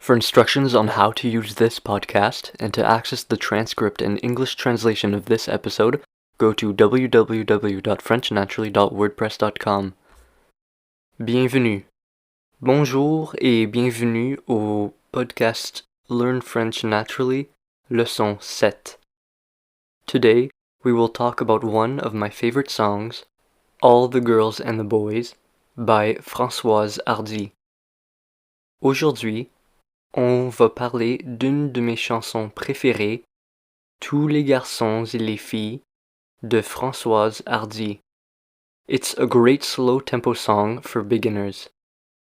For instructions on how to use this podcast and to access the transcript and English translation of this episode, go to www.frenchnaturally.wordpress.com. Bienvenue. Bonjour et bienvenue au podcast Learn French Naturally, leçon 7. Today, we will talk about one of my favorite songs, All the Girls and the Boys, by Françoise Hardy. Aujourd'hui, on va parler d'une de mes chansons préférées, Tous les garçons et les filles, de Françoise Hardy. It's a great slow tempo song for beginners.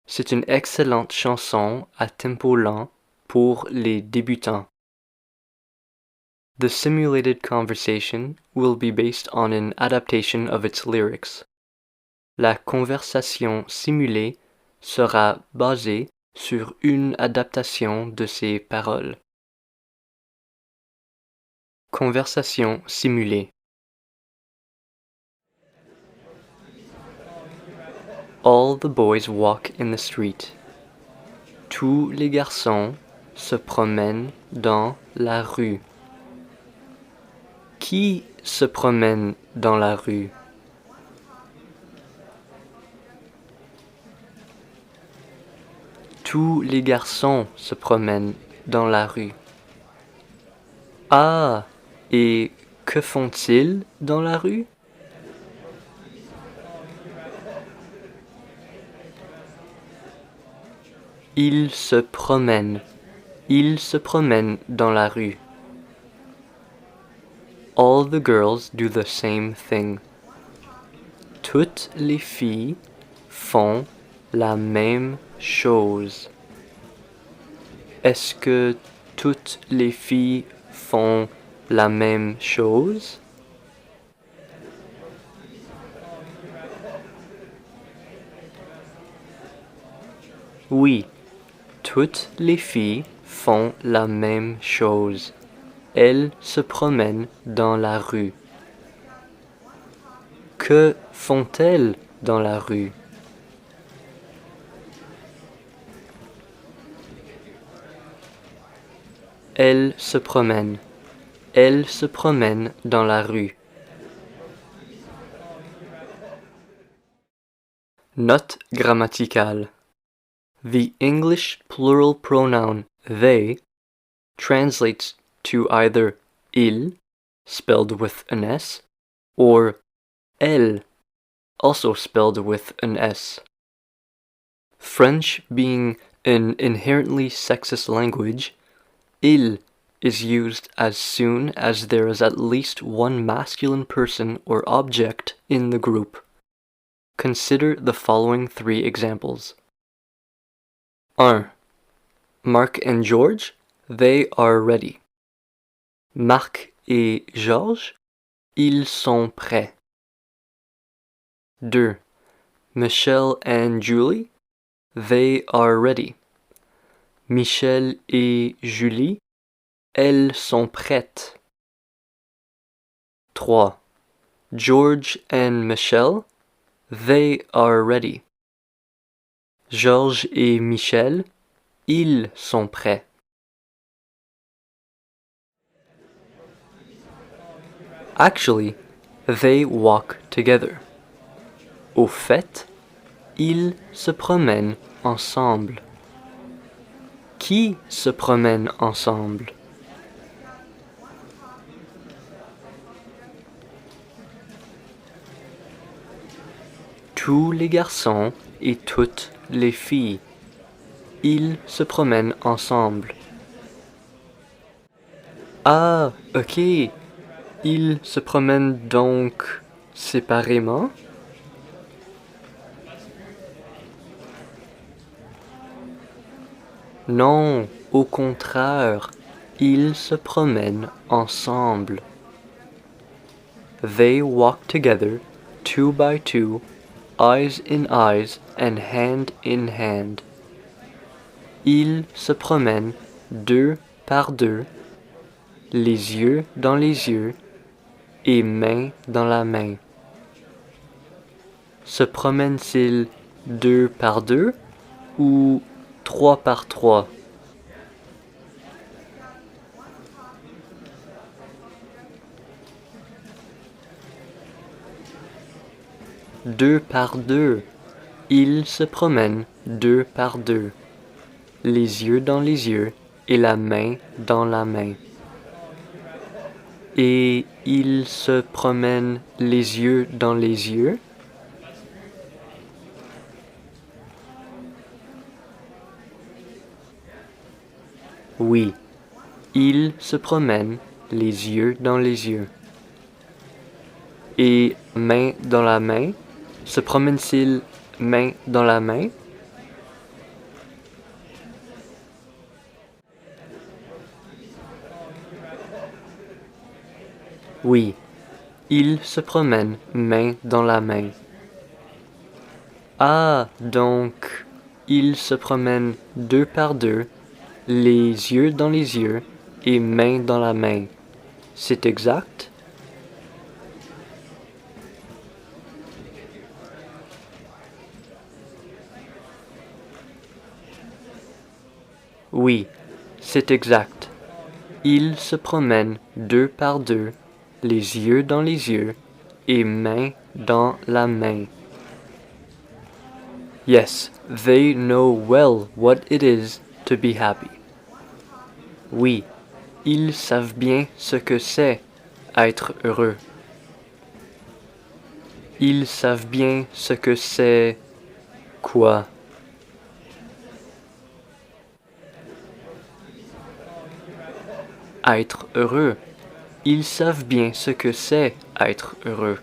C'est une excellente chanson à tempo lent pour les débutants. The simulated conversation will be based on an adaptation of its lyrics. La conversation simulée sera basée sur une adaptation de ses paroles. Conversation simulée. All the boys walk in the street. Tous les garçons se promènent dans la rue. Qui se promène dans la rue? Tous les garçons se promènent dans la rue. Ah, et que font-ils dans la rue? Ils se promènent. Ils se promènent dans la rue. All the girls do the same thing. Toutes les filles font la même chose. Est-ce que toutes les filles font la même chose? Oui, toutes les filles font la même chose. Elles se promènent dans la rue. Que font-elles dans la rue? Elles se promènent. Elles se promènent dans la rue. Note grammaticale. The English plural pronoun they translates to either il, spelled with an S, or elle, also spelled with an S. French being an inherently sexist language, il is used as soon as there is at least one masculine person or object in the group. Consider the following 3 examples. 1. Mark and George, they are ready. Marc et Georges, ils sont prêts. 2. Michelle and Julie, they are ready. Michel et Julie, elles sont prêtes. 3. George and Michelle, they are ready. Georges et Michel, ils sont prêts. Actually, they walk together. Au fait, ils se promènent ensemble. Qui se promène ensemble? Tous les garçons et toutes les filles. Ils se promènent ensemble. Ah, ok. Ils se promènent donc séparément? Non, au contraire, ils se promènent ensemble. They walk together, 2 by 2, eyes in eyes and hand in hand. Ils se promènent 2 par 2, les yeux dans les yeux et main dans la main. Se promènent-ils 2 par 2 ou 3 par 3? deux par deux. Ils se promènent deux par deux, les yeux dans les yeux et la main dans la main. Et ils se promènent les yeux dans les yeux. Oui, ils se promènent les yeux dans les yeux. Et main dans la main, se promènent-ils main dans la main? Oui, ils se promènent main dans la main. Ah, donc, ils se promènent deux par deux, les yeux dans les yeux et main dans la main. C'est exact? Oui, c'est exact. Ils se promènent deux par deux, les yeux dans les yeux et main dans la main. Yes, they know well what it is to be happy. Oui, ils savent bien ce que c'est être heureux. Ils savent bien ce que c'est quoi? Être heureux. Ils savent bien ce que c'est être heureux.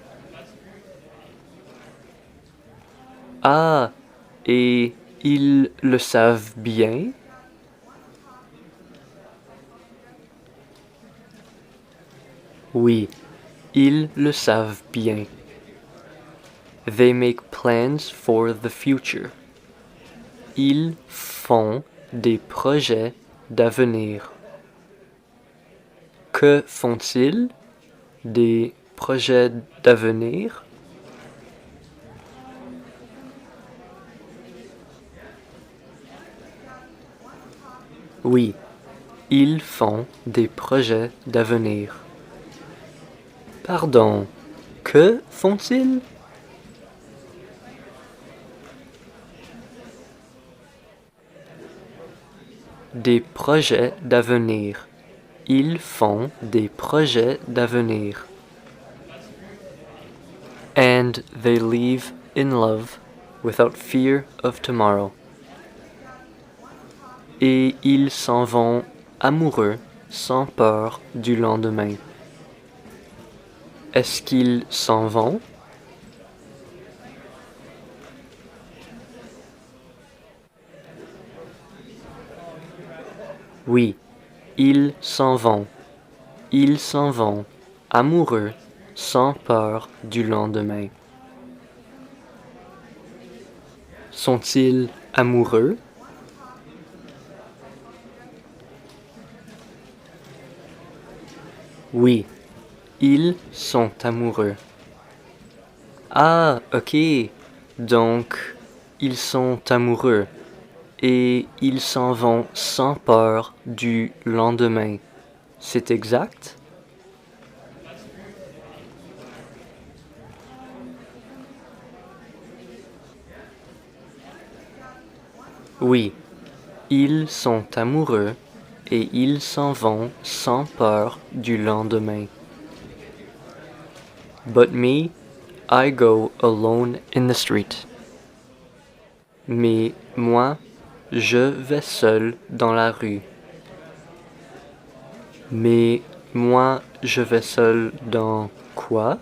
Ah, et ils le savent bien? Oui, ils le savent bien. They make plans for the future. Ils font des projets d'avenir. Que font-ils? Des projets d'avenir? Oui, ils font des projets d'avenir. Pardon, que font-ils? Des projets d'avenir. Ils font des projets d'avenir. And they live in love without fear of tomorrow. Et ils s'en vont amoureux sans peur du lendemain. Est-ce qu'ils s'en vont? Oui, ils s'en vont. Ils s'en vont amoureux sans peur du lendemain. Sont-ils amoureux? Oui, ils sont amoureux. Ah, ok. Donc, ils sont amoureux et ils s'en vont sans peur du lendemain. C'est exact? Oui, ils sont amoureux et ils s'en vont sans peur du lendemain. But me, I go alone in the street. Mais moi, je vais seul dans la rue. Mais moi, je vais seul dans quoi?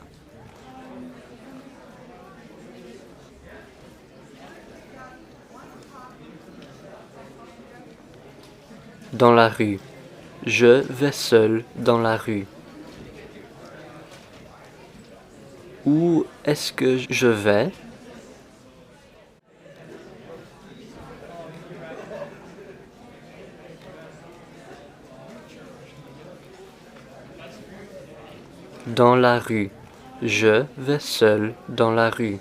Dans la rue. Je vais seul dans la rue. Où est-ce que je vais? Dans la rue. Je vais seul dans la rue.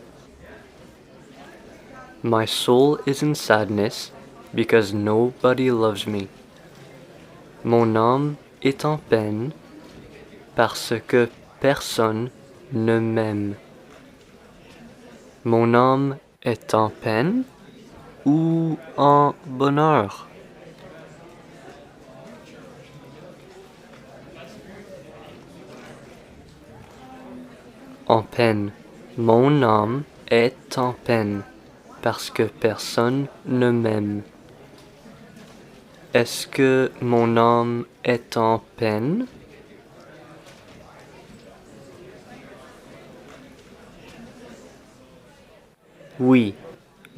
My soul is in sadness because nobody loves me. Mon âme est en peine parce que personne ne m'aime. Mon âme est en peine ou en bonheur? En peine. Mon âme est en peine parce que personne ne m'aime. Est-ce que mon âme est en peine? Oui,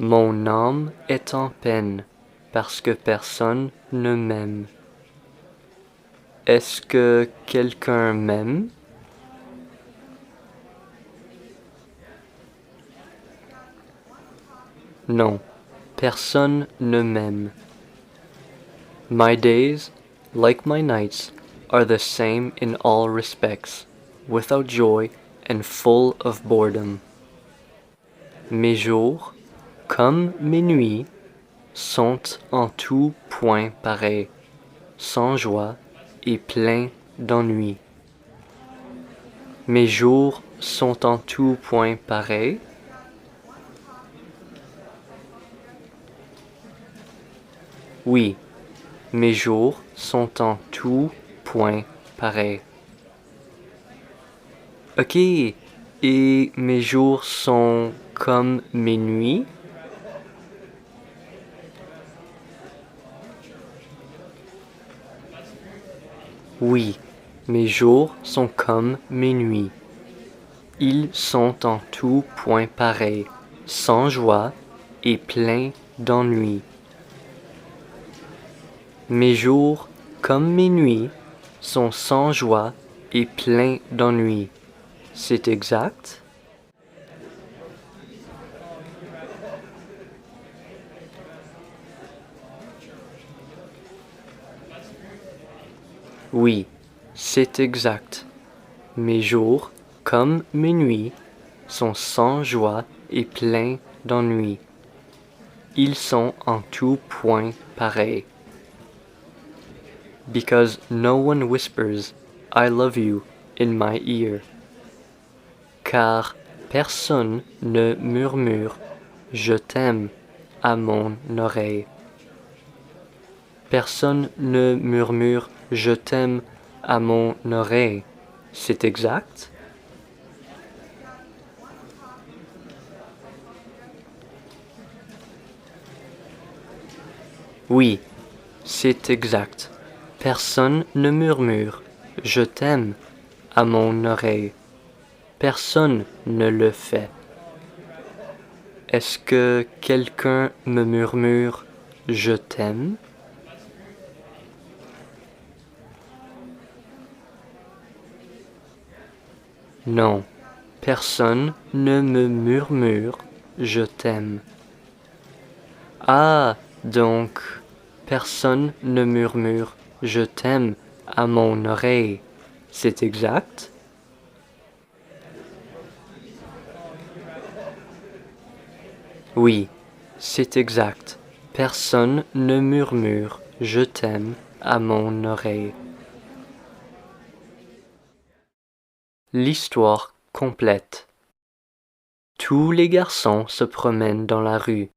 mon âme est en peine parce que personne ne m'aime. Est-ce que quelqu'un m'aime? Non, personne ne m'aime. My days, like my nights, are the same in all respects, without joy and full of boredom. Mes jours, comme mes nuits, sont en tout point pareils, sans joie et pleins d'ennui. Mes jours sont en tout point pareils. Oui, mes jours sont en tout point pareils. Ok, et mes jours sont comme mes nuits? Oui, mes jours sont comme mes nuits. Ils sont en tout point pareils, sans joie et pleins d'ennui. Mes jours, comme mes nuits, sont sans joie et pleins d'ennui. C'est exact? Oui, c'est exact. Mes jours, comme mes nuits, sont sans joie et pleins d'ennui. Ils sont en tout point pareils. Because no one whispers, I love you, in my ear. Car personne ne murmure, je t'aime, à mon oreille. Personne ne murmure, je t'aime, à mon oreille. C'est exact? Oui, c'est exact. Personne ne murmure, je t'aime, à mon oreille. Personne ne le fait. Est-ce que quelqu'un me murmure, je t'aime? Non, personne ne me murmure, je t'aime. Ah, donc, personne ne murmure, je t'aime, à mon oreille. C'est exact? Oui, c'est exact. Personne ne murmure, je t'aime, à mon oreille. L'histoire complète. Tous les garçons se promènent dans la rue.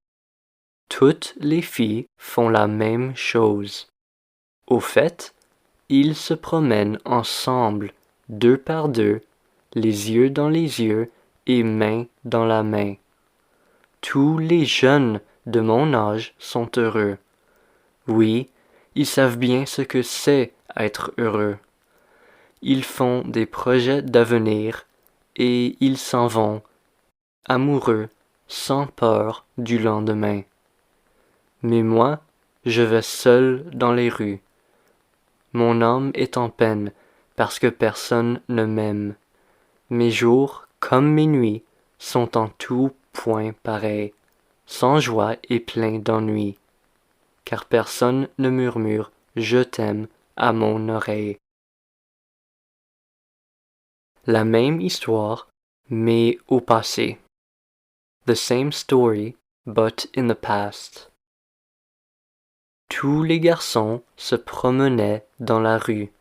Toutes les filles font la même chose. Au fait, ils se promènent ensemble, deux par deux, les yeux dans les yeux et main dans la main. Tous les jeunes de mon âge sont heureux. Oui, ils savent bien ce que c'est être heureux. Ils font des projets d'avenir et ils s'en vont, amoureux, sans peur du lendemain. Mais moi, je vais seul dans les rues. Mon âme est en peine parce que personne ne m'aime. Mes jours, comme mes nuits, sont en tout point pareils, sans joie et pleins d'ennui. Car personne ne murmure « Je t'aime » à mon oreille. La même histoire, mais au passé. The same story, but in the past. Tous les garçons se promenaient dans la rue.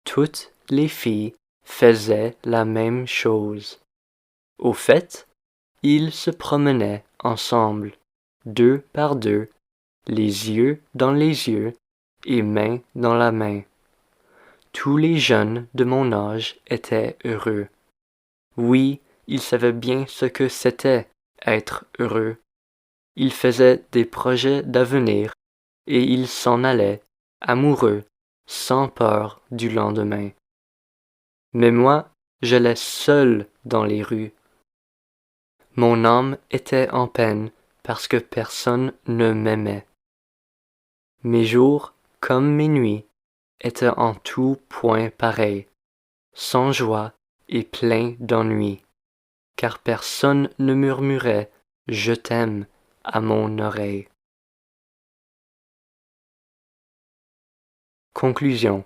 Toutes les filles faisaient la même chose. Au fait, Ils se promenaient ensemble, deux par deux, les yeux dans les yeux et main dans la main. Tous les jeunes de mon âge étaient heureux. Oui, ils savaient bien ce que c'était être heureux. Ils faisaient des projets d'avenir et ils s'en allaient, amoureux, sans peur du lendemain. Mais moi, j'allais seul dans les rues. Mon âme était en peine parce que personne ne m'aimait. Mes jours, comme mes nuits, étaient en tout point pareils, sans joie et pleins d'ennui, car personne ne murmurait « Je t'aime » à mon oreille. Conclusion.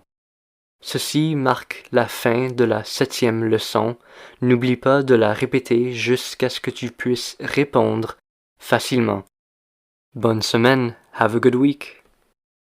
Ceci marque la fin de la 7e leçon. N'oublie pas de la répéter jusqu'à ce que tu puisses répondre facilement. Bonne semaine. Have a good week.